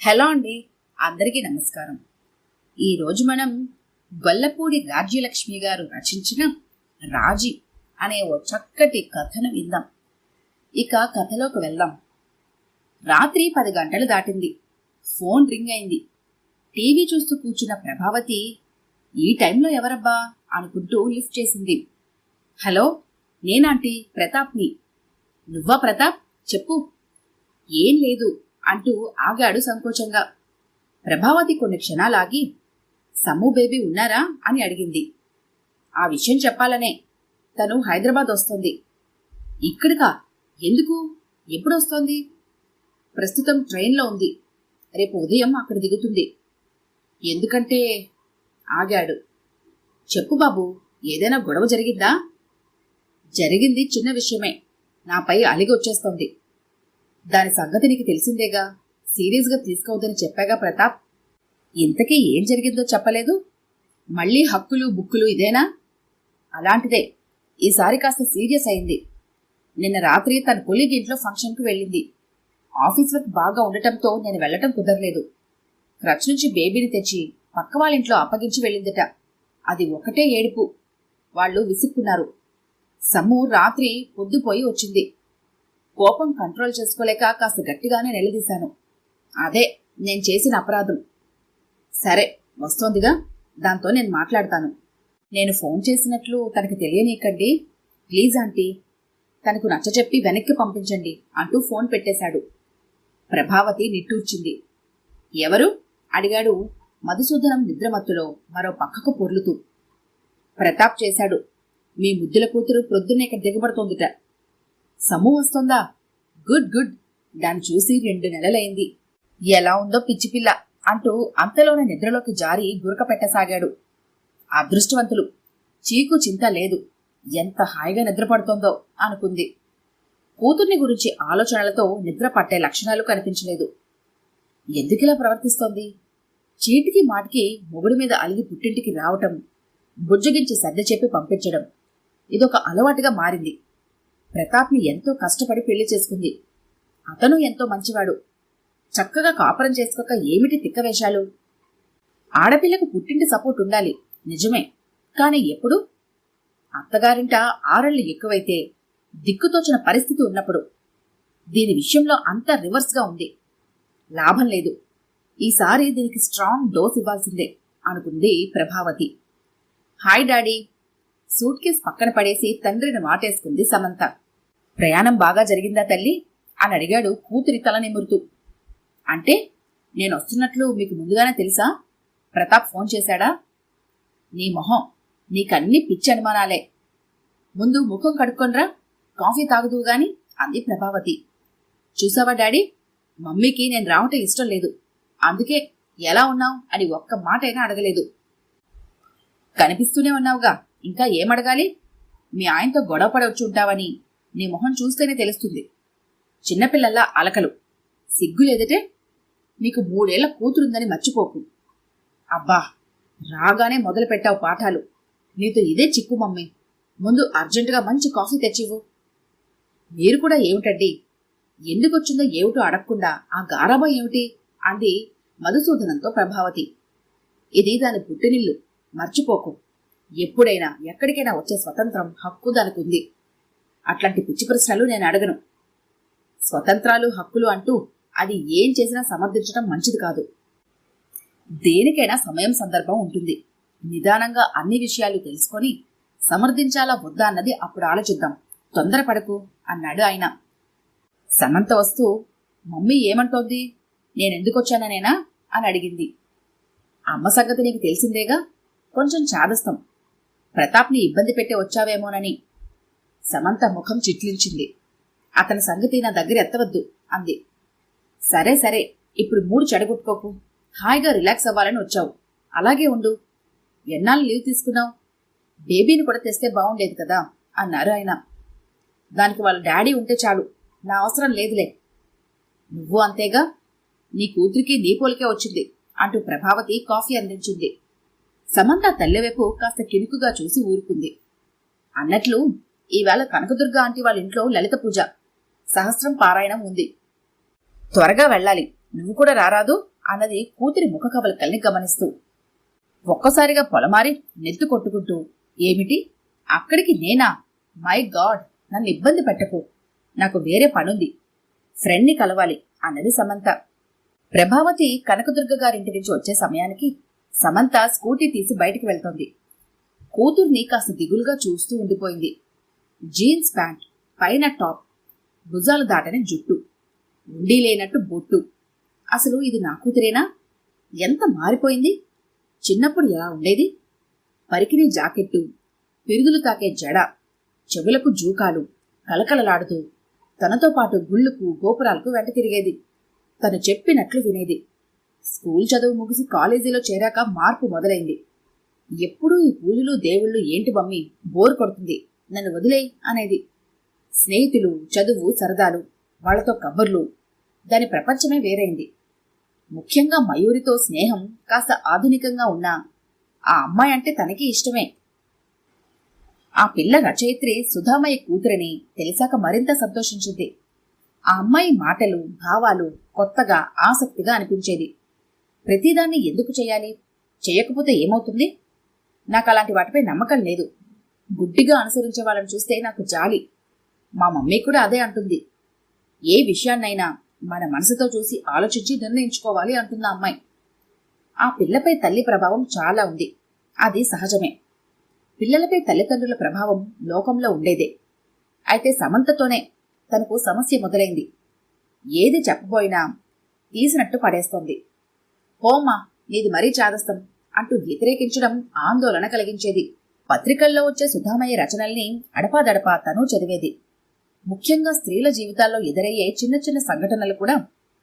Hello అండి, అందరికీ నమస్కారం. ఈరోజు మనం గొల్లపూడి రాజ్యలక్ష్మి గారు రచించిన రాజీ అనే ఓ చక్కటి కథను విందాం. ఇక కథలోకి వెళ్దాం. రాత్రి 10 గంటలు దాటింది. ఫోన్ రింగ్ అయింది. టీవీ చూస్తూ కూర్చున్న ప్రభావతి ఈ టైంలో ఎవరబ్బా అనుకుంటూ లిఫ్ట్ చేసింది. హలో, నేనాంటీ, ప్రతాప్ని. నువ్వా ప్రతాప్? చెప్పు. ఏం లేదు అంటూ ఆగాడు సంకోచంగా. ప్రభావతి కొన్ని క్షణాలాగి సమ్ము బేబీ ఉన్నారా అని అడిగింది. ఆ విషయం చెప్పాలనే. తను హైదరాబాద్ వస్తోంది. ఇక్కడికా? ఎందుకు? ఎప్పుడొస్తోంది? ప్రస్తుతం ట్రైన్లో ఉంది. రేపు ఉదయం అక్కడ దిగుతుంది. ఎందుకంటే ఆగాడు. చెప్పు బాబు, ఏదైనా గొడవ జరిగిందా? జరిగింది చిన్న విషయమే. నాపై అలిగి వచ్చేస్తోంది. దాని సంగతి నీకు తెలిసిందేగా. సీరియస్గా తీసుకోవద్దని చెప్పాగా ప్రతాప్. ఇంతకీ ఏం జరిగిందో చెప్పలేదు. మళ్ళీ హక్కులు బుక్కులు ఇదేనా? అలాంటిదే. ఈసారి కాస్త సీరియస్ అయింది. నిన్న రాత్రి తన కొలీగ్ ఇంట్లో ఫంక్షన్కు వెళ్ళింది. ఆఫీస్ వర్క్ బాగా ఉండటంతో నేను వెళ్లటం కుదరలేదు. క్రచ్ నుంచి బేబీని తెచ్చి పక్క వాళ్ళ ఇంట్లో అప్పగించి వెళ్ళిందట. అది ఒకటే ఏడుపు. వాళ్ళు విసుక్కున్నారు. సమ్ము రాత్రి పొద్దుపోయి వచ్చింది. కోపం కంట్రోల్ చేసుకోలేక కాస్త గట్టిగానే నిలదీశాను. అదే నేను చేసిన అపరాధం. సరే, వస్తోందిగా, దాంతో నేను మాట్లాడతాను. నేను ఫోన్ చేసినట్లు తనకి తెలియనీకండి ప్లీజ్ ఆంటీ. తనకు నచ్చచెప్పి వెనక్కి పంపించండి అంటూ ఫోన్ పెట్టేశాడు. ప్రభావతి నిట్టూర్చింది. ఎవరు? అడిగాడు మధుసూదనం నిద్రమత్తులో మరో పక్కకు పొర్లుతూ. ప్రతాప్ చేశాడు. మీ ముద్దుల కూతురు ప్రొద్దున్నే ఇక్కడ దిగబడుతోందిట. సమ్ము వస్తోందా? Good good. దాన్ని చూసి 2 నెలలైంది. ఎలా ఉందో పిచ్చిపిల్ల అంటూ అంతలోనే నిద్రలోకి జారి గురక పెట్టసాగాడు. అదృష్టవంతులు. చీకు చింత లేదు. ఎంత హాయిగా నిద్రపడుతోందో అనుకుంది. కూతుర్ని గురించి ఆలోచనలతో నిద్ర పట్టే లక్షణాలు కనిపించలేదు. ఎందుకిలా ప్రవర్తిస్తోంది? చీటికి మాటికి మొగుడి మీద అలిగి పుట్టింటికి రావటం, బుజ్జగించి సర్ది చెప్పి పంపించడం ఇదొక అలవాటుగా మారింది. ప్రతాప్ని ఎంతో కష్టపడి పెళ్లి చేసుకుంది. అతను ఎంతో మంచివాడు. చక్కగా కాపురం చేసుకోక ఏమిటి తిక్కవేషాలు? ఆడపిల్లకు పుట్టింటి సపోర్ట్ ఉండాలి, నిజమే. కాని ఎప్పుడు? అత్తగారింట ఆరళ్లు ఎక్కువైతే, దిక్కుతోచిన పరిస్థితి ఉన్నప్పుడు. దీని విషయంలో అంతా రివర్స్గా ఉంది. లాభం లేదు. ఈసారి దీనికి స్ట్రాంగ్ డోస్ ఇవ్వాల్సిందే అనుకుంది Prabhavati. Hi daddy. Suitcase పక్కన పడేసి తండ్రిని వాటేసుకుంది సమంత. ప్రయాణం బాగా జరిగిందా తల్లి అని అడిగాడు కూతురి తల నిమురుతూ. అంటే నేనొస్తున్నట్లు మీకు ముందుగానే తెలుసా? ప్రతాప్ ఫోన్ చేశాడా? నీ మొహం, నీకన్నీ పిచ్చి అనుమానాలే. ముందు ముఖం కడుక్కొనరా, కాఫీ తాగుదువు గాని అంది ప్రభావతి. చూసావా డాడీ, మమ్మీకి నేను రావటం ఇష్టం లేదు. అందుకే ఎలా ఉన్నావు అని ఒక్క మాట అయినా అడగలేదు. కనిపిస్తూనే ఉన్నావుగా, ఇంకా ఏమడగాలి? మీ ఆయనతో గొడవ పడి వచ్చి ఉంటావని నీ మొహం చూస్తేనే తెలుస్తుంది. చిన్నపిల్లల్లా అలకలు. సిగ్గులేదటే? నీకు 3 ఏళ్ల కూతురుందని మర్చిపోకు. అబ్బా, రాగానే మొదలు పెట్టావు పాఠాలు. నీతో ఇదే చిక్కు మమ్మీ. ముందు అర్జెంటుగా మంచి కాఫీ తెచ్చివ్వు. మీరు కూడా ఏమిటండి, ఎందుకొచ్చిందో ఏమిటో అడగకుండా ఆ గారాబా ఏమిటి అంది మధుసూదనంతో ప్రభావతి. ఇది దాని పుట్టినిల్లు, మర్చిపోకు. ఎప్పుడైనా ఎక్కడికైనా వచ్చే స్వతంత్రం, హక్కు దానికుంది. అట్లాంటి పిచ్చి ప్రశ్నలు నేను అడగను. స్వతంత్రాలు హక్కులు అంటూ అది ఏం చేసినా సమర్థించడం మంచిది కాదు. దేనికైనా సమయం సందర్భం ఉంటుంది. నిదానంగా అన్ని విషయాలు తెలుసుకొని సమర్థించాలా వద్దా అన్నది అప్పుడు ఆలోచిద్దాం. తొందరపడకు అన్నాడు ఆయన. సమంత వస్తూ మమ్మీ ఏమంటోంది, నేనెందుకొచ్చాననేనా అని అడిగింది. అమ్మ సంగతి నీకు తెలిసిందేగా, కొంచెం చాదస్తం. ప్రతాప్ని ఇబ్బంది పెట్టి వచ్చావేమోనని. సమంత ముఖం చిట్లించింది. అతని సంగతి నా దగ్గర ఎత్తవద్దు అంది. సరే సరే, ఇప్పుడు మూడు చెడగొట్టుకోకు. హాయిగా రిలాక్స్ అవ్వాలని వచ్చావు. అలాగే ఉండు. ఎన్నాళ్ళు లీవ్ తీసుకున్నావు? బేబీని కూడా తెస్తే బాగుండేది కదా అన్నారు ఆయన. దానికి వాళ్ళ డాడీ ఉంటే చాలు, నా అవసరం లేదులే. నువ్వు అంతేగా, నీ కూతురికి నీ పోలికే వచ్చింది అంటూ ప్రభావతి కాఫీ అందించింది. సమంత తల్లివైపు కాస్త కినుకుగా చూసి ఊరుకుంది. అన్నట్లు ఈవేళ కనకదుర్గ ఆంటీ వాళ్ళ ఇంట్లో లలిత పూజ, సహస్రం పారాయణం ఉంది. త్వరగా వెళ్ళాలి. నువ్వు కూడా రారాదు అన్నది కూతురి ముఖ కవలికల్ని గమనిస్తూ. ఒక్కసారిగా పొలమారి నెత్తు కొట్టుకుంటూ, ఏమిటి అక్కడికి నేనా? మై గాడ్, నన్ను ఇబ్బంది పెట్టకు, నాకు వేరే పనుంది, ఫ్రెండ్ని కలవాలి అన్నది సమంత. ప్రభావతి కనకదుర్గ గారింటి నుంచి వచ్చే సమయానికి సమంత స్కూటీ తీసి బయటికి వెళ్తోంది. కూతుర్ని కాస్త దిగులుగా చూస్తూ ఉండిపోయింది. జీన్స్ ప్యాంట్, పైన టాప్, భుజాలు దాటని జుట్టు, ఉండి లేనట్టు బొట్టు. అసలు ఇది నా కూతురేనా? ఎంత మారిపోయింది! చిన్నప్పుడు ఎలా ఉండేది? పరికిణీ జాకెట్టు, పిరుదులు తాకే జడ, చెవులకు జూకాలు, కలకలలాడుతూ తనతో పాటు గుళ్ళకు గోపురాలకు వెంట తిరిగేది. తను చెప్పినట్లు వినేది. స్కూల్ చదువు ముగిసి కాలేజీలో చేరాక మార్పు మొదలైంది. ఎప్పుడూ ఈ పూజలు దేవుళ్ళు ఏంటి మమ్మీ, బోర్ కొడుతుంది, నన్ను వదిలేయ్ అనేది. స్నేహితులు, చదువు, సరదాలు, వాళ్లతో కబుర్లు, దాని ప్రపంచమే వేరైంది. ముఖ్యంగా మయూరితో స్నేహం కాస్త ఆధునికంగా ఉన్నా ఆ అమ్మాయి అంటే తనకి ఇష్టమే. ఆ పిల్ల రచయిత్రి సుధామయ్య కూతురని తెలిసాక మరింత సంతోషించింది. ఆ అమ్మాయి మాటలు, భావాలు కొత్తగా, ఆసక్తిగా అనిపించేది. ప్రతిదాన్ని ఎందుకు చేయాలి? చేయకపోతే ఏమవుతుంది? నాకు అలాంటి వాటిపై నమ్మకం లేదు. గుడ్డిగా అనుసరించే వాళ్ళని చూస్తే నాకు జాలి. మా మమ్మీ కూడా అదే అంటుంది. ఏ విషయాన్నైనా మన మనసుతో చూసి ఆలోచించి నిర్ణయించుకోవాలి అంటున్న అమ్మాయి. ఆ పిల్లపై తల్లి ప్రభావం చాలా ఉంది. అది సహజమే. పిల్లలపై తల్లిదండ్రుల ప్రభావం లోకంలో ఉండేదే. అయితే సమంతతోనే తనకు సమస్య మొదలైంది. ఏది చెప్పబోయినా తీసినట్టు పడేస్తోంది. పోమ్మా, నీది మరీ చాదస్తం అంటూ వ్యతిరేకించడం ఆందోళన కలిగించేది. పత్రికల్లో వచ్చే సుధామయ్య రచనల్ని అడపాదడపా తను చదివేది. ముఖ్యంగా స్త్రీల జీవితాల్లో ఎదురయ్యే చిన్న చిన్న సంఘటనలు కూడా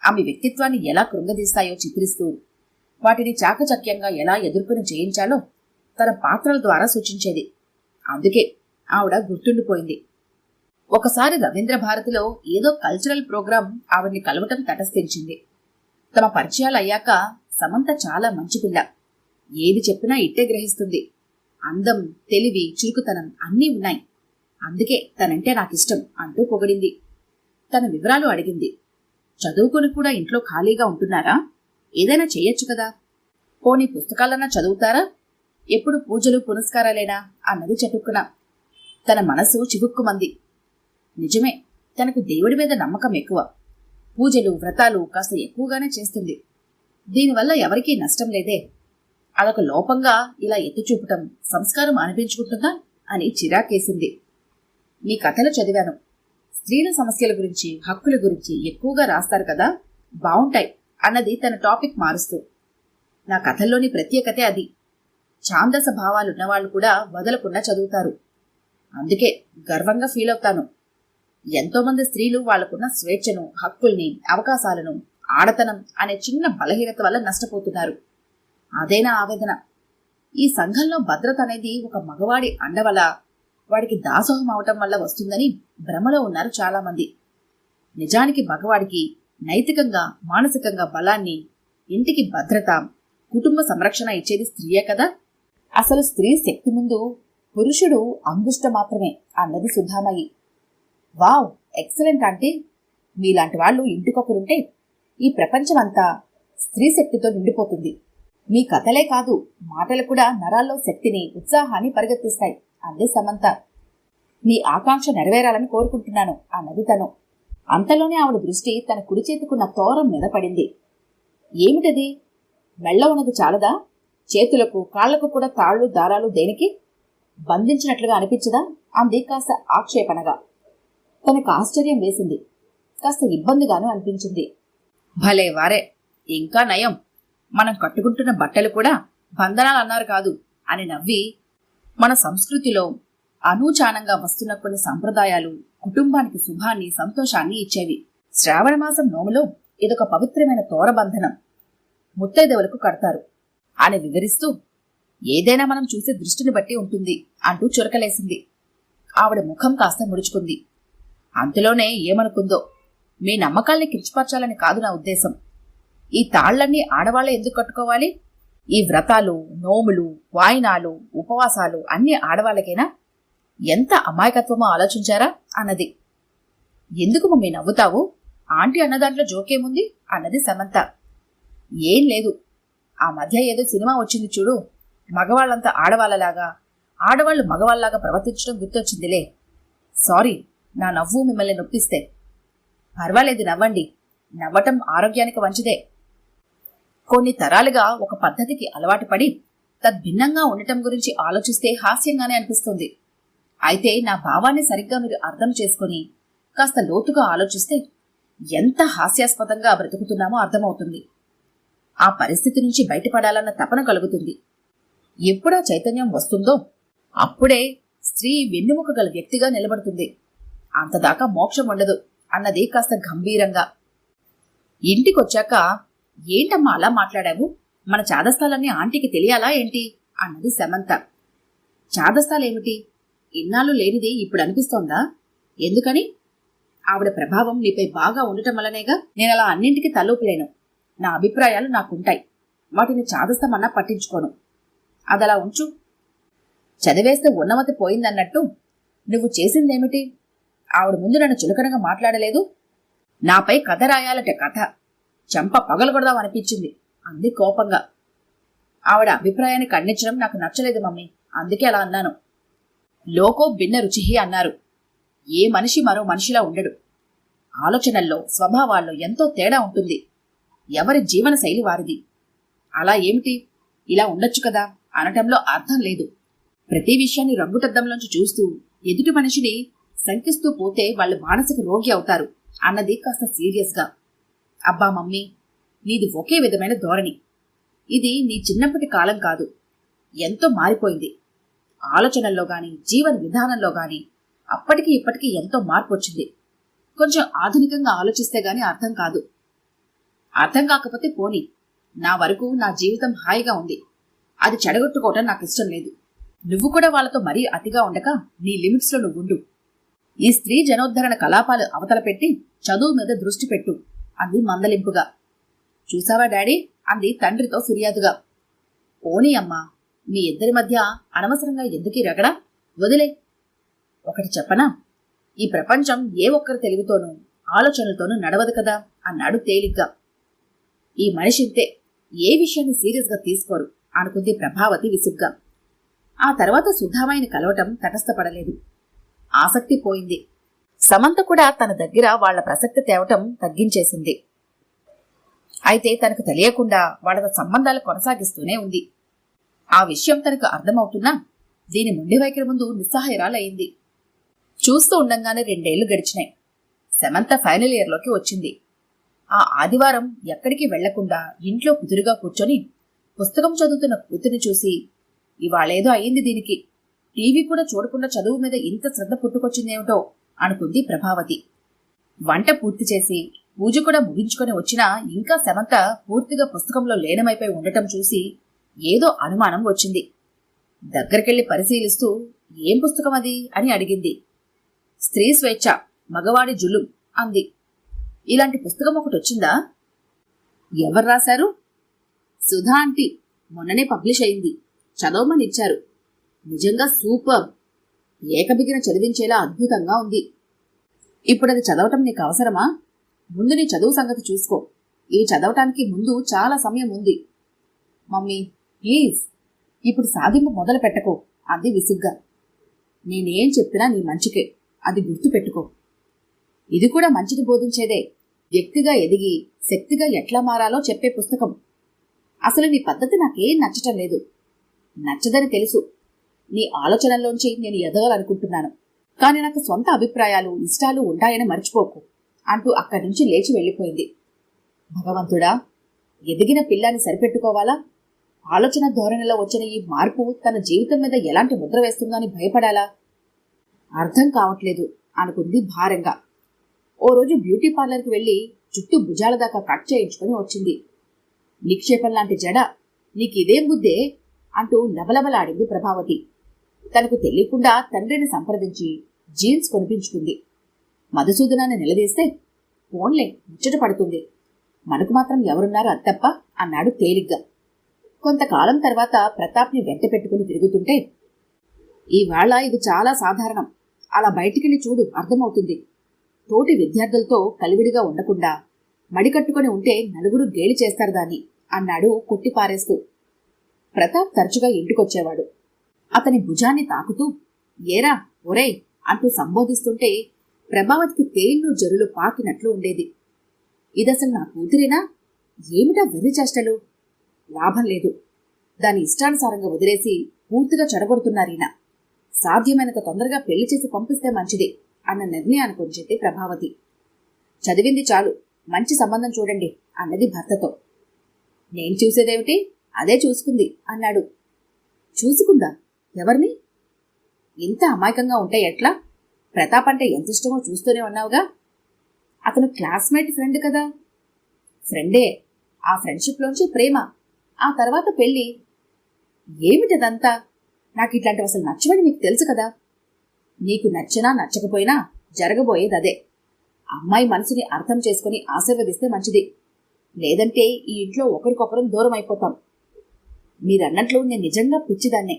ఆమె వ్యక్తిత్వాన్ని ఎలా కృంగదీస్తాయో చిత్రిస్తూ వాటిని చాకచక్యంగా ఎలా ఎదుర్కొని జయించాలో తన పాత్రల ద్వారా సూచించేది. అందుకే ఆవిడ గుర్తుండిపోయింది. ఒకసారి రవీంద్ర భారతిలో ఏదో కల్చరల్ ప్రోగ్రాం ఆవిడ్ని కలవటం తటస్థించింది. తమ పరిచయాలయ్యాక సమంత చాలా మంచి పిల్ల, ఏది చెప్పినా ఇట్టే గ్రహిస్తుంది. అందం, తెలివి, చురుకుతనం అన్నీ ఉన్నాయి. అందుకే తనంటే నాకిష్టం అంటూ పొగిడింది. తన వివరాలు అడిగింది. చదువుకుని కూడా ఇంట్లో ఖాళీగా ఉంటున్నారా? ఏదైనా చెయ్యొచ్చు కదా, పోనీ పుస్తకాలన్నా చదువుతారా? ఎప్పుడు పూజలు పునస్కారాలేనా అన్నది చటుక్కున. తన మనసు చివుక్కుమంది. నిజమే, తనకు దేవుడి మీద నమ్మకం ఎక్కువ. పూజలు, వ్రతాలు కాస్త ఎక్కువగానే చేస్తుంది. దీనివల్ల ఎవరికీ నష్టం లేదే. అదొక లోపంగా ఇలా ఎత్తుచూపటం సంస్కారం అనిపించుకుంటుందా అని చిరాకేసింది. మీ కథలు చదివాను. స్త్రీల సమస్యల గురించి, హక్కుల గురించి ఎక్కువగా రాస్తారు కదా, బావుంటాయి అన్నది తన టాపిక్ మారుస్తూ. నా కథల్లోని ప్రత్యేకతే అది. ఛాందస భావాలున్నవాళ్లు కూడా వదలకుండా చదువుతారు. అందుకే గర్వంగా ఫీల్ అవుతాను. ఎంతోమంది స్త్రీలు వాళ్లకున్న స్వేచ్ఛను, హక్కుల్ని, అవకాశాలను ఆడతనం అనే చిన్న బలహీనత వల్ల నష్టపోతున్నారు. అదేనా ఆవేదన. ఈ సంఘంలో భద్రత అనేది ఒక మగవాడి అండవల, వాడికి దాసోహం అవటం వల్ల వస్తుందని భ్రమలో ఉన్నారు చాలామంది. నిజానికి మగవాడికి నైతికంగా, మానసికంగా బలాన్ని, ఇంటికి భద్రత, కుటుంబ సంరక్షణ ఇచ్చేది స్త్రీయే కదా. అసలు స్త్రీ శక్తి ముందు పురుషుడు అంగుష్ట మాత్రమే అన్నది సుధామయ్యి. Wow, excellent aunty. మీలాంటి వాళ్ళు ఇంటికొకరుంటే ఈ ప్రపంచమంతా స్త్రీ శక్తితో నిండిపోతుంది. మీ కథలే కాదు, మాటలు కూడా నరాల్లో శక్తిని, ఉత్సాహాన్ని పరిగెత్తిస్తాయి అంది సమంత. మీ ఆకాంక్ష నెరవేరాలని కోరుకుంటున్నాను అన్నది తను. అంతలోనే ఆవిడ దృష్టి తన కుడి చేతుకున్న తోరం మీద పడింది. ఏమిటది? మెళ్ళ ఉన్నది చాలదా? చేతులకు, కాళ్లకు కూడా తాళ్లు, దారాలు దేనికి? బంధించినట్లుగా అనిపించదా అంది కాస్త ఆక్షేపణగా. తనకు ఆశ్చర్యం వేసింది, కాస్త ఇబ్బందిగాను అనిపించింది. భలే వారే, ఇంకా నయం, మనం కట్టుకుంటున్న బట్టలు కూడా బంధనాలు అన్నారు కాదు అని నవ్వి, మన సంస్కృతిలో అనూచానంగా వస్తున్న కొన్ని సంప్రదాయాలు కుటుంబానికి శుభాన్ని, సంతోషాన్ని ఇచ్చేవి. శ్రావణమాసం నోములో ఇదొక పవిత్రమైన తోరబంధనం, ముత్తైదవులకు కడతారు అని వివరిస్తూ, ఏదైనా మనం చూసే దృష్టిని బట్టి ఉంటుంది అంటూ చురకలేసింది. ఆవిడ ముఖం కాస్త ముడుచుకుంది. అంతలోనే ఏమనుకుందో, మీ నమ్మకాల్ని కించపరచాలని కాదు నా ఉద్దేశం. ఈ తాళ్లన్నీ ఆడవాళ్లే ఎందుకు కట్టుకోవాలి? ఈ వ్రతాలు, నోములు, వాయినాలు, ఉపవాసాలు అన్నీ ఆడవాళ్ళకేనా? ఎంత అమాయకత్వమో ఆలోచించారా అన్నది. ఎందుకు మమ్మీ నవ్వుతావు? ఆంటీ అన్న దాంట్లో జోకేముంది అన్నది సమంత. ఏం లేదు. ఆ మధ్య ఏదో సినిమా వచ్చింది చూడు, మగవాళ్ళంతా ఆడవాళ్ళలాగా, ఆడవాళ్లు మగవాళ్ళలాగా ప్రవర్తించడం గుర్తొచ్చిందిలే. సారీ, నా నవ్వు మిమ్మల్ని నొప్పిస్తే. పర్వాలేదు, నవ్వండి. నవ్వటం ఆరోగ్యానికి మంచిదే. కొన్ని తరాలుగా ఒక పద్ధతికి అలవాటు పడి తద్భిన్నంగా ఉండటం గురించి ఆలోచిస్తే హాస్యంగానే అనిపిస్తుంది. అయితే నా భావాన్ని సరిగ్గా మీరు అర్థం చేసుకుని కాస్త లోతుగా ఆలోచిస్తే ఎంత హాస్యాస్పదంగా బ్రతుకుతున్నామో అర్థమవుతుంది. ఆ పరిస్థితి నుంచి బయటపడాలన్న తపన కలుగుతుంది. ఎప్పుడా చైతన్యం వస్తుందో అప్పుడే స్త్రీ వెన్నెముక గల వ్యక్తిగా నిలబడుతుంది. అంతదాకా మోక్షం ఉండదు అన్నది కాస్త గంభీరంగా. ఇంటికొచ్చాక, ఏంటమ్మా అలా మాట్లాడావు? మన చాదస్తాలన్నీ ఆంటీకి తెలియాలా ఏంటి అన్నది సమంత. చాదస్తాలేమిటి? ఇన్నాళ్ళు లేనిది ఇప్పుడు అనిపిస్తోందా? ఎందుకని? ఆవిడ ప్రభావం నీపై బాగా ఉండటం వల్లనేగా నేనలా అన్నింటికి తలూపలేను. నా అభిప్రాయాలు నాకుంటాయి. వాటిని చాదస్తమన్నా పట్టించుకోను. అదలా ఉంచు. చదివేస్తే ఉన్నమతి పోయిందన్నట్టు నువ్వు చేసిందేమిటి? ఆవిడ ముందు నన్ను చులకనగా మాట్లాడలేదు. నాపై కథ రాయాలట కథ. చెంప పగలగొడదామనిపించింది అంది కోపంగా. ఆవిడ అభిప్రాయాన్ని ఖండించడం నాకు నచ్చలేదు మమ్మీ, అందుకే అలా అన్నాను. లోకో భిన్న రుచిహి అన్నారు. ఏ మనిషి మరో మనిషిలా ఉండడు. ఆలోచనల్లో, స్వభావాల్లో ఎంతో తేడా ఉంటుంది. ఎవరి జీవన శైలి వారిది. అలా ఏమిటి, ఇలా ఉండొచ్చు కదా అనటంలో అర్థం లేదు. ప్రతి విషయాన్ని రంగుటద్దంలోంచి చూస్తూ ఎదుటి మనిషిని శంకిస్తూ పోతే వాళ్ళు మానసిక రోగి అవుతారు అన్నది కాస్త సీరియస్గా. అబ్బా మమ్మీ, నీది ఒకే విధమైన ధోరణి. ఇది నీ చిన్నప్పటి కాలం కాదు, ఎంతో మారిపోయింది. ఆలోచనల్లో గాని, జీవన విధానంలో గాని అప్పటికి ఇప్పటికీ ఎంతో మార్పు వచ్చింది. కొంచెం ఆధునికంగా ఆలోచిస్తే గాని అర్థం కాదు. అర్థం కాకపోతే పోనీ, నా వరకు నా జీవితం హాయిగా ఉంది. అది చెడగొట్టుకోవటం నాకు ఇష్టం లేదు. నువ్వు కూడా వాళ్ళతో మరీ అతిగా ఉండక నీ లిమిట్స్లో నువ్వుండు. ఈ స్త్రీ జనోద్ధరణ కలాపాలు అవతల పెట్టి చదువు మీద దృష్టి పెట్టు అంది మందలింపుగా. చూసావా డాడీ అంది తండ్రితో ఫిర్యాదుగా. పోనీ అమ్మా, మీ ఇద్దరి మధ్య అనవసరంగా ఎందుకీ రగడా? వదిలే. ఒకటి చెప్పనా, ఈ ప్రపంచం ఏ ఒక్కరి తెలివితోనూ ఆలోచనలతోనూ నడవదు కదా అన్నాడు తేలిగ్గా. ఈ మనిషింతే, ఏ విషయాన్ని సీరియస్గా తీసుకోరు అనుకుంది ప్రభావతి విసుగ్గా. ఆ తర్వాత సుధామాయిని కలవటం తటస్థపడలేదు. ఆసక్తి పోయింది. సమంత కూడా తన దగ్గర వాళ్ల ప్రసక్తి తేవటం తగ్గించేసింది. అయితే తనకు తెలియకుండా వాళ్లతో సంబంధాలు కొనసాగిస్తూనే ఉంది. ఆ విషయం తనకు అర్థమవుతున్నా దీని మొండి వైఖరి ముందు నిస్సహాయరాలయ్యింది. చూస్తూ ఉండంగానే 2 ఏళ్లు గడిచినాయి. సమంత ఫైనల్ ఇయర్లోకి వచ్చింది. ఆ ఆదివారం ఎక్కడికి వెళ్లకుండా ఇంట్లో కుదురుగా కూర్చొని పుస్తకం చదువుతున్న కూతురిని చూసి, ఇవాళేదో అయింది దీనికి, టీవీ కూడా చూడకుండా చదువు మీద ఇంత శ్రద్ధ పుట్టుకొచ్చిందేమిటో అనుకుంది ప్రభావతి. వంట పూర్తి చేసి పూజ కూడా ముగించుకొని వచ్చినా ఇంకా సమంత పూర్తిగా పుస్తకంలో లీనమైపోయి ఉండటం చూసి ఏదో అనుమానం వచ్చింది. దగ్గరికెళ్లి పరిశీలిస్తూ, ఏం పుస్తకం అది అని అడిగింది. స్త్రీ స్వేచ్ఛ, మగవాడి జులుం అంది. ఇలాంటి పుస్తకం ఒకటి వచ్చిందా? ఎవరు రాశారు? సుధా ఆంటీ, మొన్ననే పబ్లిష్ అయింది. చదవమని ఇచ్చారు. నిజంగా సూపర్, ఏకబిగిన చదివించేలా అద్భుతంగా ఉంది. ఇప్పుడు అది చదవటం నీకు అవసరమా? ముందు నీ చదువు సంగతి చూసుకో. ఇవి చదవటానికి ముందు చాలా సమయం ఉంది. మమ్మీ ప్లీజ్, ఇప్పుడు సాధింపు మొదలు పెట్టకో అంది విసుగ్గా. నేనేం చెప్పినా నీ మంచికే, అది గుర్తుపెట్టుకో. ఇది కూడా మంచిని బోధించేదే. వ్యక్తిగా ఎదిగి శక్తిగా ఎట్లా మారాలో చెప్పే పుస్తకం. అసలు నీ పద్ధతి నాకేం నచ్చటం లేదు. నచ్చదని తెలుసు. నీ ఆలోచనల్లోంచి నేను ఎదగాలనుకుంటున్నాను, కానీ నాకు సొంత అభిప్రాయాలు, ఇష్టాలు ఉంటాయని మర్చిపోకు అంటూ అక్కడి నుంచి లేచి వెళ్ళిపోయింది. భగవంతుడా, ఎదిగిన పిల్లాన్ని సరిపెట్టుకోవాలా? ఆలోచన ధోరణిలో వచ్చిన ఈ మార్పు తన జీవితం మీద ఎలాంటి ముద్ర వేస్తుందో అని భయపడాలా? అర్థం కావట్లేదు అనుకుంది భారంగా. ఓ రోజు బ్యూటీ పార్లర్కి వెళ్లి జుట్టు భుజాల దాకా కట్ చేయించుకుని వచ్చింది. నిక్షేపం లాంటి జడ, నీకిదేం బుద్ధే అంటూ లబలబలాడింది ప్రభావతి. తనకు తెలియకుండా తండ్రిని సంప్రదించి జీన్స్ కొనిపించుకుంది. మధుసూదనాన్ని నిలదీస్తే, ఫోన్లే ముచ్చట పడుతుంది, మనకు మాత్రం ఎవరున్నారు అత్తప్ప అన్నాడు తేలిగ్గా. కొంతకాలం తర్వాత ప్రతాప్ని వెంట పెట్టుకుని తిరుగుతుంటే, ఈవేళ ఇది చాలా సాధారణం, అలా బయటికెళ్ళి చూడు, అర్థమవుతుంది. తోటి విద్యార్థులతో కలివిడిగా ఉండకుండా మడికట్టుకుని ఉంటే నలుగురు గేలి చేస్తారు దాన్ని అన్నాడు కొట్టిపారేస్తూ. ప్రతాప్ తరచుగా ఇంటికొచ్చేవాడు. అతని భుజాన్ని తాకుతూ ఏరా ఒరేయ్ అంటూ సంబోధిస్తుంటే ప్రభావతికి తేళ్లు జరులు పాకినట్లు ఉండేది. ఇదసలు నా కూతురేనా? ఏమిటా వెర్రి చేష్టలు? లాభం లేదు. దాని ఇష్టానుసారంగా వదిలేసి పూర్తిగా చెడగొడుతున్నారీన. సాధ్యమైనంత తొందరగా పెళ్లి చేసి పంపిస్తే మంచిది అన్న నిర్ణయానికి వచ్చింది ప్రభావతి. చదివింది చాలు, మంచి సంబంధం చూడండి అన్నది భర్తతో. నేను చూసేదేమిటి, అదే చూసుకుంది అన్నాడు. చూసుకుందా? ఎవరిని? ఇంత అమాయకంగా ఉంటే ఎట్లా? ప్రతాప్ అంటే ఎంత ఇష్టమో చూస్తూనే ఉన్నావుగా. అతను క్లాస్మేట్ ఫ్రెండ్ కదా. ఫ్రెండే. ఆ ఫ్రెండ్షిప్లోంచి ప్రేమ, ఆ తర్వాత పెళ్లి. ఏమిటదంతా? నాకు ఇట్లాంటివి అసలు నచ్చవని మీకు తెలుసు కదా. నీకు నచ్చినా నచ్చకపోయినా జరగబోయేది అదే. అమ్మాయి మనసుని అర్థం చేసుకుని ఆశీర్వదిస్తే మంచిది. లేదంటే ఈ ఇంట్లో ఒకరికొకరం దూరం అయిపోతాం. మీరన్నట్లు నేను నిజంగా పిచ్చిదాన్నే.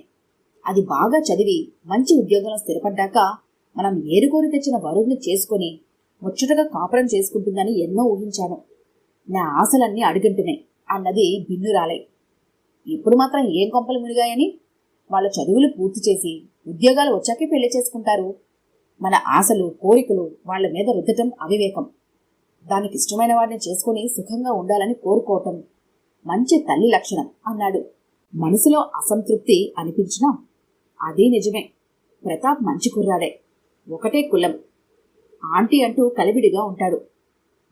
అది బాగా చదివి మంచి ఉద్యోగంలో స్థిరపడ్డాక మనం ఏరుకోరి తెచ్చిన వరుణ్ణి చేసుకుని ముచ్చటగా కాపురం చేసుకుంటుందని ఎన్నో ఊహించాను. నా ఆశలన్నీ అడుగంటున్నాయి అన్నది బిన్నురాలై. ఇప్పుడు మాత్రం ఏం కొంపలు మునిగాయని? వాళ్ళ చదువులు పూర్తి చేసి ఉద్యోగాలు వచ్చాకే పెళ్లి చేసుకుంటారు. మన ఆశలు కోరికలు వాళ్ల మీద రుద్దటం అవివేకం. దానికి ఇష్టమైన వాడిని చేసుకుని సుఖంగా ఉండాలని కోరుకోవటం మంచి తల్లి లక్షణం అన్నాడు. మనసులో అసంతృప్తి అనిపించినా అదే నిజమే. ప్రతాప్ మంచి కుర్రాడే. ఒకటే కులం. ఆంటీ అంటూ కలివిడిగా ఉంటాడు.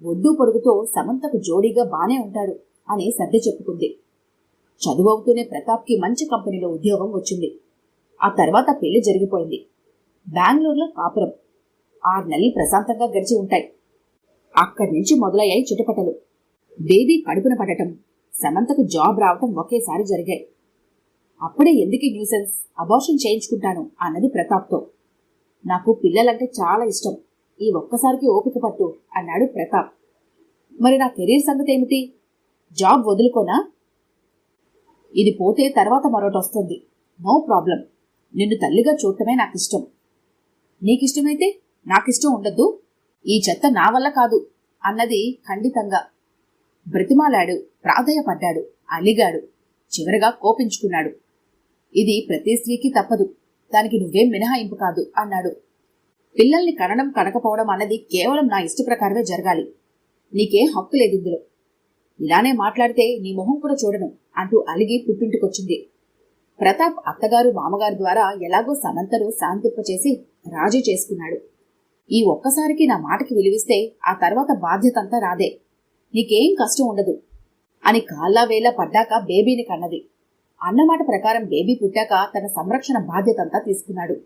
ఒడ్డు పొడుగుతో సమంతకు జోడీగా బానే ఉంటాడు అని సర్ది చెప్పుకుంది. చదువవుతూనే ప్రతాప్కి మంచి కంపెనీలో ఉద్యోగం వచ్చింది. ఆ తర్వాత పెళ్లి జరిగిపోయింది. బెంగళూరులో కాపురం 6 నెలలు ప్రశాంతంగా గడిచి ఉంటాయి. అక్కడి నుంచి మొదలయ్యాయి చిటపటలు. బేబీ కడుపున పడటం, సమంతకు జాబ్ రావటం ఒకేసారి జరిగాయి. అప్పుడే ఎందుకు న్యూసెన్స్, అబార్షన్ చేయించుకుంటాను అన్నది ప్రతాప్తో. నాకు పిల్లలంటే చాలా ఇష్టం, ఈ ఒక్కసారికి ఓపిక పట్టు అన్నాడు ప్రతాప్. మరి నా కెరీర్ సంగతి ఏమిటి? జాబ్ వదులుకోనా? ఇది పోతే తర్వాత మరొకటి వస్తుంది. No problem. నిన్ను తల్లిగా చూడటమే నాకిష్టం. నీకిష్టమైతే నాకిష్టం ఉండద్దు. ఈ చెత్త నా వల్ల కాదు అన్నది ఖండితంగా. బ్రతిమాలాడు, ప్రాధేయపడ్డాడు, అలిగాడు, చివరగా కోపించుకున్నాడు. ఇది ప్రతి స్త్రీకి తప్పదు, దానికి నువ్వేం మినహాయింపు కాదు అన్నాడు. పిల్లల్ని కనడం కనకపోవడం అన్నది కేవలం నా ఇష్ట ప్రకారమే జరగాలి. నీకే హక్కు లేదు ఇందులో. ఇలానే మాట్లాడితే నీ మొహం కూడా చూడను అంటూ అలిగి పుట్టింటికొచ్చింది. ప్రతాప్ అత్తగారు మామగారు ద్వారా ఎలాగో సమంతను శాంతింపచేసి రాజీ చేసుకున్నాడు. ఈ ఒక్కసారికి నా మాటకి విలువిస్తే ఆ తర్వాత బాధ్యతంతా రాదే, నీకేం కష్టం ఉండదు అని కాళ్ళా వేళ పడ్డాక బేబీని కన్నది. అన్నమాట ప్రకారం బేబీ పుట్టాక తన సంరక్షణ బాధ్యతంతా తీసుకున్నాడు.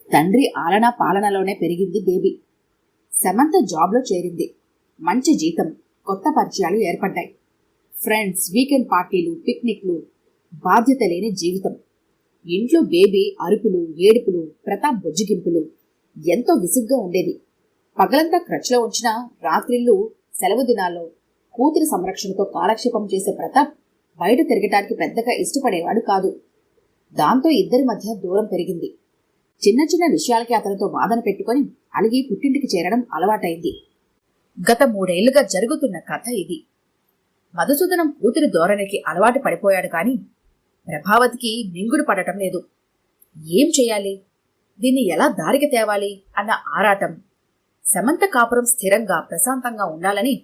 తండ్రి ఆలనా పాలనలోనే పెరిగింది బేబీ. సమంత జాబ్లో చేరింది. మంచి జీతం, కొత్త పరిచయాలు ఏర్పడ్డాయి. ఫ్రెండ్స్, వీకెండ్ పార్టీలు, పిక్నిక్లు, బాధ్యత లేని జీవితం. ఇంట్లో బేబీ అరుపులు, ఏడుపులు, ప్రతాప్ బొజ్జిగింపులు. ఎంతో విసుగ్గా ఉండేది. పగలంతా క్రచ్లో ఉంచినా రాత్రిళ్ళు, సెలవు దినాల్లో కూతురి సంరక్షణతో కాలక్షేపం చేసే ప్రతాప్ బయట తిరగటానికి పెద్దగా ఇష్టపడేవాడు కాదు. దాంతో ఇద్దరి మధ్య దూరం పెరిగింది. చిన్న చిన్న విషయాలకి అతనితో వాదన పెట్టుకుని అలిగి పుట్టింటికి చేరడం అలవాటైంది. గత 3 ఏళ్లుగా జరుగుతున్న కథ ఇది. మధుసూదనం కూతురి ధోరణికి అలవాటు పడిపోయాడు కాని ప్రభావతికి మింగుడు పడటం లేదు. ఏం చెయ్యాలి, దీన్ని ఎలా దారికి తేవాలి అన్న ఆరాటం. సమంత కాపురం స్థిరంగా ప్రశాంతంగా ఉండాలని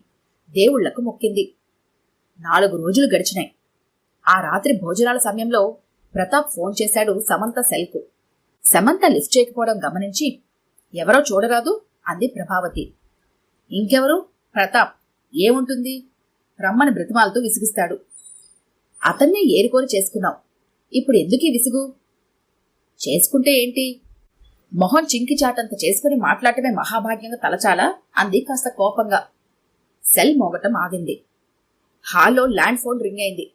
దేవుళ్లకు మొక్కింది. 4 రోజులు గడిచినాయి. ఆ రాత్రి భోజనాల సమయంలో ప్రతాప్ ఫోన్ చేశాడు సమంత సెల్కు. సమంత లిఫ్ట్ చేయకపోవడం గమనించి ఎవరో చూడరాదు అంది ప్రభావతి. ఇంకెవరు? ప్రతాప్. ఏముంటుంది, రమ్మని బ్రతిమాలతో విసిగిస్తాడు. అతన్నే ఏరుకోరి చేసుకున్నావు, ఇప్పుడు ఎందుకీ విసుగు? చేసుకుంటే ఏంటి, మొహం చింకి చాటంత చేసుకుని మాట్లాడటమే మహాభాగ్యంగా తలచాలా అంది కాస్త కోపంగా. సెల్ మోగటం ఆగింది. హాల్లో ల్యాండ్ ఫోన్ రింగ్ అయింది.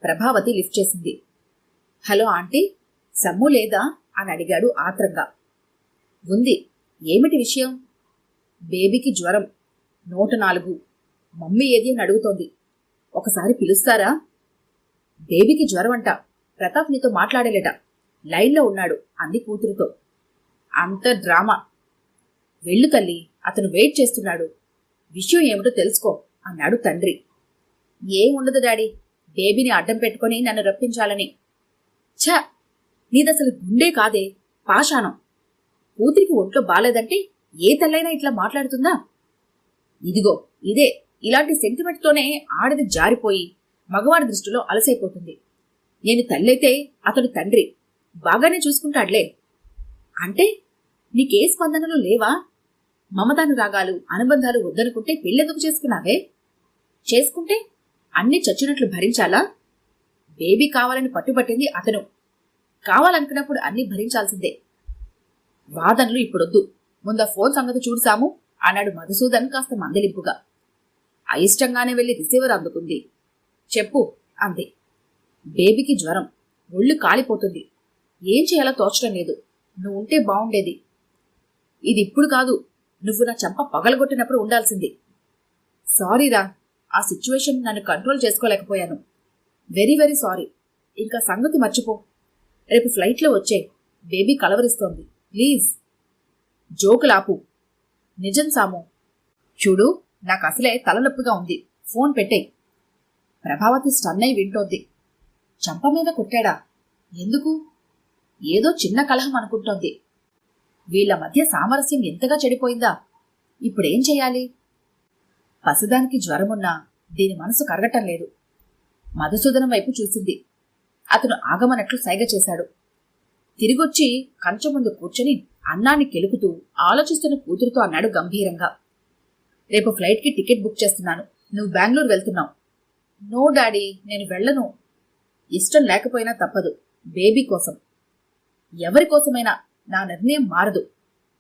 ప్రభావతి లిఫ్ట్ చేసింది. హలో ఆంటీ, సమ్ము లేదా అని అడిగాడు ఆత్రంగా. ఉంది. ఏమిటి విషయం? బేబీకి జ్వరం, 104. మమ్మీ ఏది అని అడుగుతోంది. ఒకసారి పిలుస్తారా? బేబీకి జ్వరం అంట. ప్రతాప్ నీతో మాట్లాడలేట, లైన్లో ఉన్నాడు అంది కూతురుతో. అంత డ్రామా. వెళ్ళు తల్లి, అతను వెయిట్ చేస్తున్నాడు. విషయం ఏమిటో తెలుసుకో అన్నాడు తండ్రి. ఏముండదు డాడీ, బేబీని అడ్డం పెట్టుకుని నన్ను రప్పించాలని. ఛ, నీదసలు గుండె కాదే, పాషాణం. కూతురికి ఒంట్లో బాలేదంటే ఏ తల్లైనా ఇట్లా మాట్లాడుతుందా? ఇదిగో ఇదే, ఇలాంటి సెంటిమెంట్తోనే ఆడది జారిపోయి మగవాడి దృష్టిలో అలసైపోతుంది. నేను తల్లైతే అతడు తండ్రి, బాగానే చూసుకుంటాడులే. అంటే నీకే స్పందనలు లేవా? మమతానురాగాలు, అనుబంధాలు వద్దనుకుంటే పెళ్ళెందుకు చేసుకున్నావే? చేసుకుంటే అన్నీ చచ్చినట్లు భరించాలా? బేబీ కావాలని పట్టుబట్టింది అతను. కావాలనుకున్నప్పుడు అన్నీ భరించాల్సిందే. వాదనలు ఇప్పుడొద్దు, ముందా ఫోన్ సంగతి చూడుసాము అన్నాడు మధుసూదన్ కాస్త మందలింపుగా. అయిష్టంగానే వెళ్లి రిసీవర్ అందుకుంది. చెప్పు అంది. బేబీకి జ్వరం, ఒళ్ళు కాలిపోతుంది. ఏం చేయాలో తోచడం లేదు. నువ్వు ఉంటే బావుండేది. ఇది ఇప్పుడు కాదు, నువ్వు నా చెంప పగలగొట్టినప్పుడు ఉండాల్సింది. సారీరా, ఆ సిచ్యువేషన్ నన్ను కంట్రోల్ చేసుకోలేకపోయాను. Very very sorry. ఇంకా సంగతి మర్చిపో. రేపు ఫ్లైట్లో వచ్చే, బేబీ కలవరిస్తోంది. ప్లీజ్. జోకులాపు. నిజం సాము. చూడు, నాకు అసలే తలనొప్పిగా ఉంది. ఫోన్ పెట్టేయ్. ప్రభావతి స్టన్ అయి వింటోంది. చంప మీద కొట్టాడా? ఎందుకు? ఏదో చిన్న కలహం అనుకుంటోంది. వీళ్ల మధ్య సామరస్యం ఎంతగా చెడిపోయిందా? ఇప్పుడేం చెయ్యాలి? పసిదానికి జ్వరమున్నా దీని మనసు కరగటం లేదు. మధుసూదనం వైపు చూసింది. అతను ఆగమనట్లు సైగ చేశాడు. తిరిగొచ్చి కంచె ముందు కూర్చొని అన్నాన్ని కెలుకుతూ ఆలోచిస్తున్న కూతురుతో అన్నాడు గంభీరంగా. రేపు ఫ్లైట్కి టికెట్ బుక్ చేస్తున్నాను. నువ్వు బెంగళూరు వెళ్తున్నావు. నో డాడీ, నేను వెళ్ళను. ఇష్టం లేకపోయినా తప్పదు. బేబీ కోసం. ఎవరి కోసమైనా నా నిర్ణయం మారదు.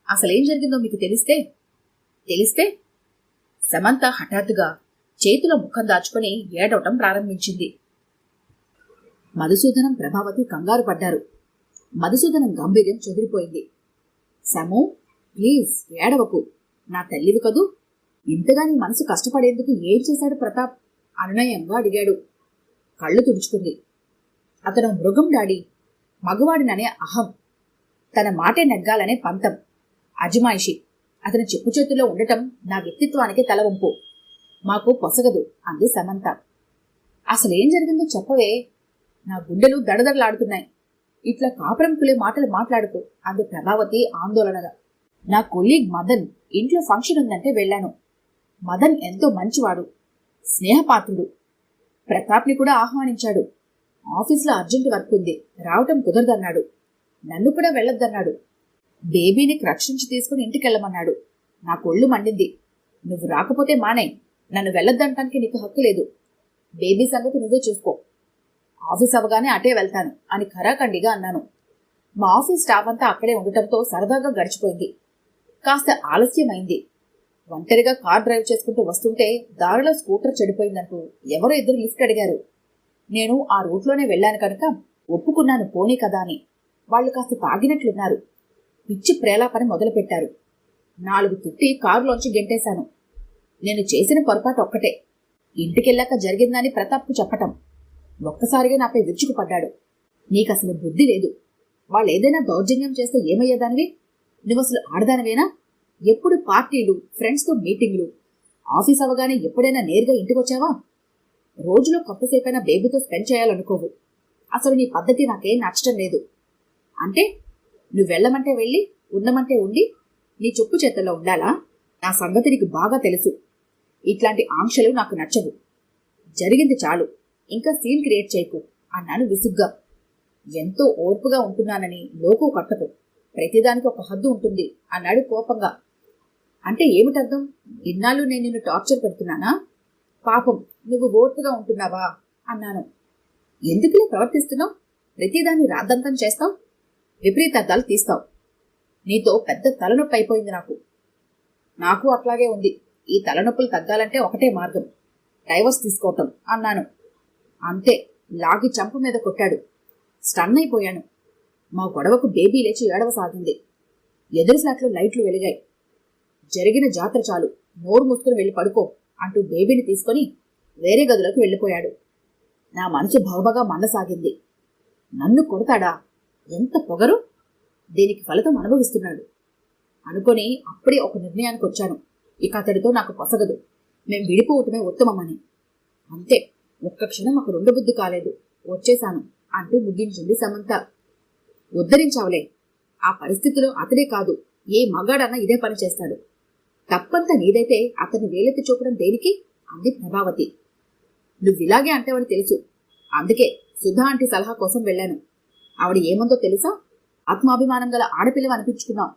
అసలేం జరిగిందో మీకు తెలిస్తే సమంత హఠాత్తుగా చేతిలో ముఖం దాచుకుని ఏడవటం ప్రారంభించింది. మధుసూదనం, ప్రభావతి కంగారు పడ్డారు. మధుసూదనం గంభీర్యం చెదిరిపోయింది. సమూ, ప్లీజ్ ఏడవకు. నా తల్లివి కదూ. ఇంతగా నీ మనసు కష్టపడేందుకు ఏం చేశాడు ప్రతాప్? అనునయంగా అడిగాడు. కళ్ళు తుడుచుకుంది. అతను మృగం డాడీ. మగవాడిననే అహం. తన మాటే నెగ్గాలనే పంతం, అజమాయిషి. అతని చెప్పు చేతుల్లో ఉండటం నా వ్యక్తిత్వానికి తలవంపు. మాకు పొసగదు అంది సమంత. అసలేం జరిగిందో చెప్పవే. నా గుండెలు దడదడలాడుతున్నాయి. ఇట్లా కాపురం కులే మాటలు మాట్లాడుకో అంది ప్రభావతి ఆందోళనగా. నా కొలీగ్ మదన్ ఇంట్లో ఫంక్షన్ ఉందంటే వెళ్ళాను. మదన్ ఎంతో మంచివాడు, స్నేహపాత్రుడు. ప్రతాప్ని కూడా ఆహ్వానించాడు. ఆఫీసులో అర్జెంట్ వర్క్ ఉంది, రావటం కుదరదన్నాడు. నన్ను కూడా వెళ్ళొద్దన్నాడు. బేబీని రక్షించి తీసుకుని ఇంటికెళ్ళమన్నాడు. నా కొళ్ళు మండింది. నువ్వు రాకపోతే మానే, నన్ను వెళ్ళొద్దంటానికి నీకు హక్కు లేదు. బేబీ సంగతి నువ్వే చూసుకో. ఆఫీస్ అవగానే అటే వెళ్తాను అని ఖరాఖండిగా అన్నాను. మా ఆఫీస్ స్టాఫ్ అంతా అక్కడే ఉండటంతో సరదాగా గడిచిపోయింది. కాస్త ఆలస్యమైంది. ఒంటరిగా కార్ డ్రైవ్ చేసుకుంటూ వస్తుంటే దారిలో స్కూటర్ చెడిపోయిందంటూ ఎవరో ఇద్దరు లిఫ్ట్ అడిగారు. నేను ఆ రూట్లోనే వెళ్లాను కనుక ఒప్పుకున్నాను పోనీ కదా అని. వాళ్ళు కాస్త తాగినట్లున్నారు. పిచ్చి ప్రేలాపని మొదలుపెట్టారు. 4 తిట్టి కారులోంచి గెంటేశాను. నేను చేసిన పొరపాటు ఒక్కటే, ఇంటికెళ్ళాక జరిగిందని ప్రతాప్కు చెప్పటం. ఒక్కసారిగా నాపై విరుచుకుపడ్డాడు. నీకసలు బుద్ధి లేదు. వాళ్ళేదైనా దౌర్జన్యం చేస్తే ఏమయ్యేదానివి? నువ్వసలు ఆడదానివేనా? ఎప్పుడు పార్టీలు, ఫ్రెండ్స్తో మీటింగ్లు. ఆఫీస్ అవగానే ఎప్పుడైనా నేరుగా ఇంటికొచ్చావా? రోజులో కొంతసేపైనా బేబీతో స్పెండ్ చేయాలనుకోవు. అసలు నీ పద్ధతి నాకేం నచ్చటం లేదు. అంటే నువ్వు వెళ్ళమంటే వెళ్ళి, ఉండమంటే ఉండి, నీ చెప్పు చేతుల్లో ఉండాలా? నా సంగతి నీకు బాగా తెలుసు. ఇట్లాంటి ఆంక్షలు నాకు నచ్చవు. జరిగింది చాలు, ఇంకా సీన్ క్రియేట్ చేయకు అన్నాను విసుగ్గా. ఎంతో ఓర్పుగా ఉంటున్నానని లోకు కట్టకు. ప్రతిదానికి ఒక హద్దు ఉంటుంది అన్నాడు కోపంగా. అంటే ఏమిటర్థం? ఇన్నాళ్ళు నేను నిన్ను టార్చర్ పెడుతున్నానా? పాపం, నువ్వు ఓర్పుగా ఉంటున్నావా అన్నాను. ఎందుకులే ప్రవర్తిస్తున్నావు? ప్రతిదాన్ని రాద్దంతం చేస్తావు, విపరీతార్థాలు తీస్తావు. నీతో పెద్ద తలనొప్పి అయిపోయింది నాకు అట్లాగే ఉంది. ఈ తలనొప్పులు తగ్గాలంటే ఒకటే మార్గం, డైవర్స్ తీసుకోవటం అన్నాను. అంతే, లాగి చంప మీద కొట్టాడు. స్టన్ అయిపోయాను. మా గొడవకు బేబీ లేచి ఏడవసాగింది. ఎదురు సాట్లో లైట్లు వెలిగాయి. జరిగిన జాతర చాలు, నోరు మూసుకుని వెళ్ళి పడుకో అంటూ బేబీని తీసుకుని వేరే గదులకు వెళ్ళిపోయాడు. నా మనసు భగభగా మండసాగింది. నన్ను కొడతాడా? ఎంత పొగరు! దీనికి ఫలితం అనుభవిస్తున్నాడు అనుకొని అప్పుడే ఒక నిర్ణయానికి వచ్చాను. ఇక అతడితో నాకు పొసగదు. మేం విడిపోవటమే ఉత్తమమని. అంతే, ఒక్క క్షణం అక్కడ ఉండబుద్ధి కాలేదు, వచ్చేశాను అంటూ ముగించింది సమంత. ఉద్ధరించావులే. ఆ పరిస్థితిలో అతడే కాదు, ఏ మగాడన్నా ఇదే పని చేస్తాడు. తప్పంతా నీదైతే అతన్ని వేలెత్తి చూపడం దేనికి అంది ప్రభావతి. నువ్విలాగే అంటావని తెలుసు, అందుకే సుధా ఆంటీ సలహా కోసం వెళ్ళాను. ఆవిడ ఏమందో తెలుసా? ఆత్మాభిమానం గల ఆడపిల్లవ అనిపించుకున్నావు.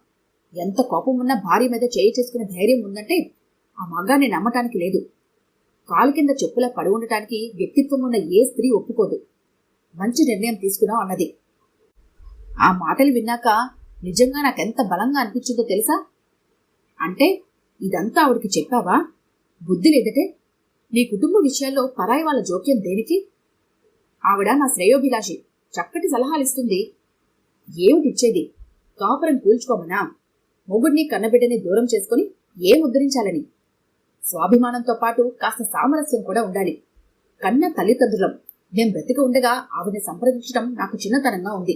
ఎంత కోపం ఉన్నా భార్య మీద చేయి చేసుకునే ధైర్యం ఉందంటే ఆ మగాన్ని నమ్మటానికి లేదు. కాలు కింద చెప్పులా పడి ఉండటానికి వ్యక్తిత్వం ఉన్న ఏ స్త్రీ ఒప్పుకోదు. మంచి నిర్ణయం తీసుకున్నావు అన్నది. ఆ మాటలు విన్నాక నిజంగా నాకెంత బలంగా అనిపించిందో తెలుసా? అంటే ఇదంతా ఆవిడికి చెప్పావా? బుద్ధి లేదటే? నీ కుటుంబ విషయాల్లో పరాయి వాళ్ళ జోక్యం దేనికి? ఆవిడ నా శ్రేయోభిలాషి, చక్కటి సలహాలిస్తుంది. ఏమిటిచ్చేది? కాపురం కూల్చుకోమనా? మొగుడిని కన్నబిడ్డని దూరం చేసుకుని ఏం ఉద్ధరించాలని? స్వాభిమానంతో పాటు కాస్త సామరస్యం కూడా ఉండాలి. కన్న తల్లిదండ్రులం మేం బ్రతికి ఉండగా ఆవిడని సంప్రదించడం నాకు చిన్నతనంగా ఉంది.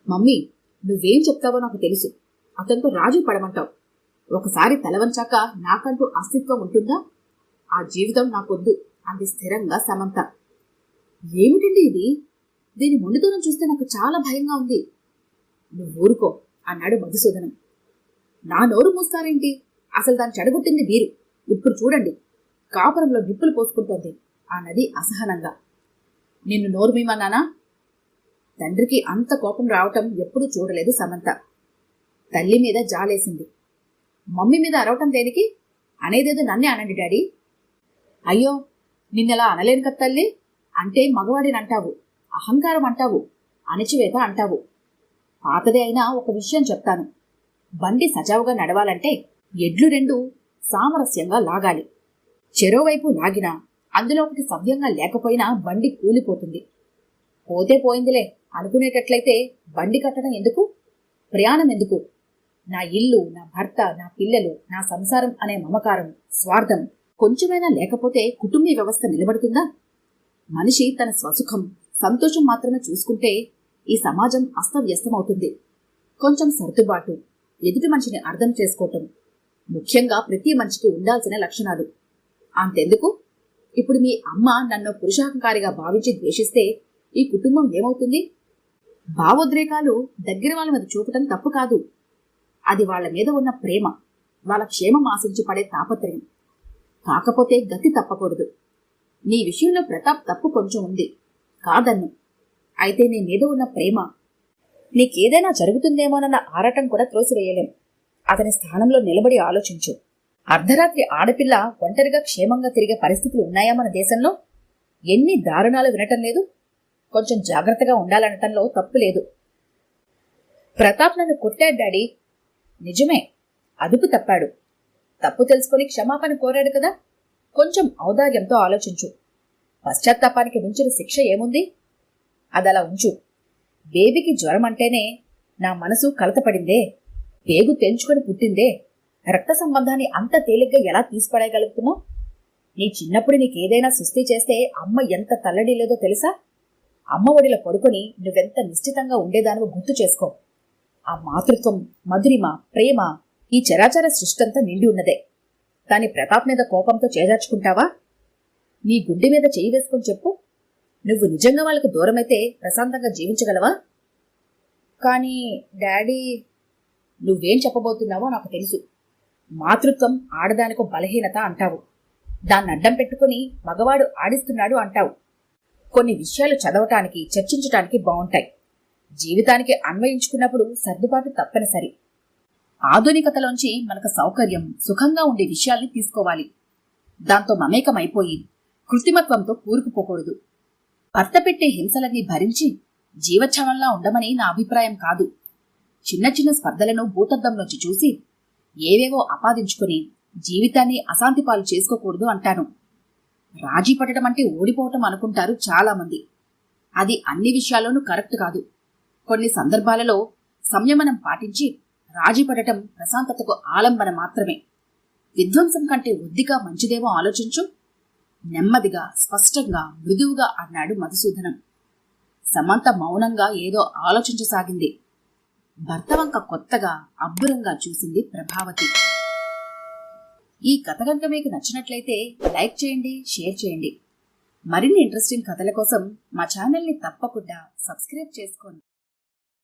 మమ్మీ, నువ్వేం చెప్తావో నాకు తెలుసు. అతనితో రాజీ పడమంటావు. ఒకసారి తలవంచాక నాకంటూ అస్తిత్వం ఉంటుందా? ఆ జీవితం నాకొద్దు అంది స్థిరంగా సమంత. ఏమిటండి ఇది? దీని మొండితనం చూస్తే నాకు చాలా భయంగా ఉంది. నువ్వు ఊరుకో అన్నాడు మధుసూదనం. నా నోరు మూస్తారేంటి? అసలు దాన్ని చెడగొట్టింది వీరు. ఇప్పుడు చూడండి, కాపురంలో నిప్పులు పోసుకుంటోంది అన్నది అసహనంగా. నిన్ను నోరు మీమన్నానా? తండ్రికి అంత కోపం రావటం ఎప్పుడూ చూడలేదు సమంత. తల్లి మీద జాలేసింది. మమ్మీ మీద అరవటం దేనికి? అనేదేదో నన్నే అనండి డాడీ. అయ్యో, నిన్నెలా అనలేను కదా తల్లి. అంటే మగవాడిని అంటావు, అహంకారం అంటావు, అణిచివేత అంటావు. పాతదే అయినా ఒక విషయం చెప్తాను. బండి సజావుగా నడవాలంటే ఎడ్లు రెండు సామరస్యంగా లాగాలి. చెరోవైపు లాగినా అందులో ఒకటి సవ్యంగా లేకపోయినా బండి కూలిపోతుంది. పోతే పోయిందిలే అనుకునేటట్లయితే బండి కట్టడం ఎందుకు? ప్రయాణం ఎందుకు? నా ఇల్లు, నా భర్త, నా పిల్లలు, నా సంసారం అనే మమకారం, స్వార్థం కొంచెమైనా లేకపోతే కుటుంబ వ్యవస్థ నిలబడుతుందా? మనిషి తన స్వసుఖం, సంతోషం మాత్రమే చూసుకుంటే ఈ సమాజం అస్తవ్యస్తమవుతుంది. కొంచెం సర్దుబాటు, ఎదుటి మనిషిని అర్థం చేసుకోవటం ముఖ్యంగా ప్రతి మనిషికి ఉండాల్సిన లక్షణాలు. అంతెందుకు, ఇప్పుడు మీ అమ్మ నన్ను పురుషాహంకారిగా భావించి ద్వేషిస్తే ఈ కుటుంబం ఏమవుతుంది? భావోద్రేకాలు దగ్గర వాళ్ళ మీద చూపటం తప్పు కాదు. అది వాళ్ళ మీద ఉన్న ప్రేమ, వాళ్ళ క్షేమం ఆశించి పడే తాపత్రయం. కాకపోతే గతి తప్పకూడదు. నీ విషయంలో ప్రతాప్ తప్పు కొంచెం ఉంది, కాదన్ను. అయితే నీ మీద ఉన్న ప్రేమ, నీకేదైనా జరుగుతుందేమోనన్న ఆరాటం కూడా త్రోసివేయలేం. అతని స్థానంలో నిలబడి ఆలోచించు. అర్ధరాత్రి ఆడపిల్ల ఒంటరిగా క్షేమంగా తిరిగే పరిస్థితులు ఉన్నాయా మన దేశంలో? ఎన్ని దారుణాలు వినటం లేదు? కొంచెం జాగ్రత్తగా ఉండాలనటంలో తప్పు లేదు. ప్రతాప్ నన్ను కొట్టాడు డాడీ. నిజమే, అదుపు తప్పాడు. తప్పు తెలుసుకొని క్షమాపణ కోరాడు కదా. కొంచెం ఔదార్యంతో ఆలోచించు. పశ్చాత్తాపానికి మించిన శిక్ష ఏముంది? అదలా ఉంచు. బేబీకి జ్వరం అంటేనే నా మనసు కలతపడిందే. పేగు తెంచుకొని పుట్టిందే. రక్త సంబంధాన్ని అంత తేలిగ్గా ఎలా తీసిపడేయగలుగుతున్నావు? నీ చిన్నప్పుడు నీకేదైనా సుస్థి చేస్తే అమ్మ ఎంత తల్లడిల్లేదో తెలుసా? అమ్మ ఒడిలో పడుకొని నువ్వెంత నిశ్చితంగా ఉండేదానివో గుర్తు చేసుకో. ఆ మాతృత్వం, మధురిమ, ప్రేమ ఈ చరాచర సృష్టంతా నిండి ఉన్నదే. దాని ప్రతాప్ మీద కోపంతో చేజార్చుకుంటావా? నీ గుండె మీద చేయి వేసుకొని చెప్పు. నువ్వు నిజంగా వాళ్ళకు దూరమైతే ప్రశాంతంగా జీవించగలవా? కానీ డాడీ, నువ్వేం చెప్పబోతున్నావో నాకు తెలుసు. మాతృత్వం ఆడదానికో బలహీనత అంటావు. దాన్ని అడ్డం పెట్టుకుని మగవాడు ఆడిస్తున్నాడు అంటావు. కొన్ని విషయాలు చదవటానికి, చర్చించటానికి బాగుంటాయి. జీవితానికి అన్వయించుకున్నప్పుడు సర్దుబాటు తప్పనిసరి. ఆధునికతలోంచి మనకు సౌకర్యం, సుఖంగా ఉండే విషయాల్ని తీసుకోవాలి. దాంతో మమేకమైపోయి కృత్రిమత్వంతో కూరుకుపోకూడదు. భర్త పెట్టే హింసలన్నీ భరించి జీవచ్ఛవంలా ఉండమని నా అభిప్రాయం కాదు. చిన్న చిన్న స్పర్ధలను భూతద్దంలోంచి చూసి ఏవేవో ఆపాదించుకుని జీవితాన్ని అశాంతిపాలు చేసుకోకూడదు అంటాను. రాజీ పడటం అంటే ఓడిపోవటం అనుకుంటారు చాలామంది. అది అన్ని విషయాల్లోనూ కరెక్ట్ కాదు. కొన్ని సందర్భాలలో సంయమనం పాటించి రాజీ పడటం ప్రశాంతతకు ఆలంబన మాత్రమే. విధ్వంసం కంటే వృద్ధిగా మంచిదేమో ఆలోచించు. నెమ్మదిగా, స్పష్టంగా, మృదువుగా అన్నాడు మధుసూదనం. సమంత మౌనంగా ఏదో ఆలోచించసాగింది. భర్త వంక కొత్తగా, అబ్బురంగా చూసింది ప్రభావతి. ఈ కథ కనుక మీకు నచ్చినట్లయితే లైక్ చేయండి, షేర్ చేయండి. మరిన్ని ఇంట్రెస్టింగ్ కథల కోసం మా ఛానల్ని తప్పకుండా సబ్స్క్రైబ్ చేసుకోండి.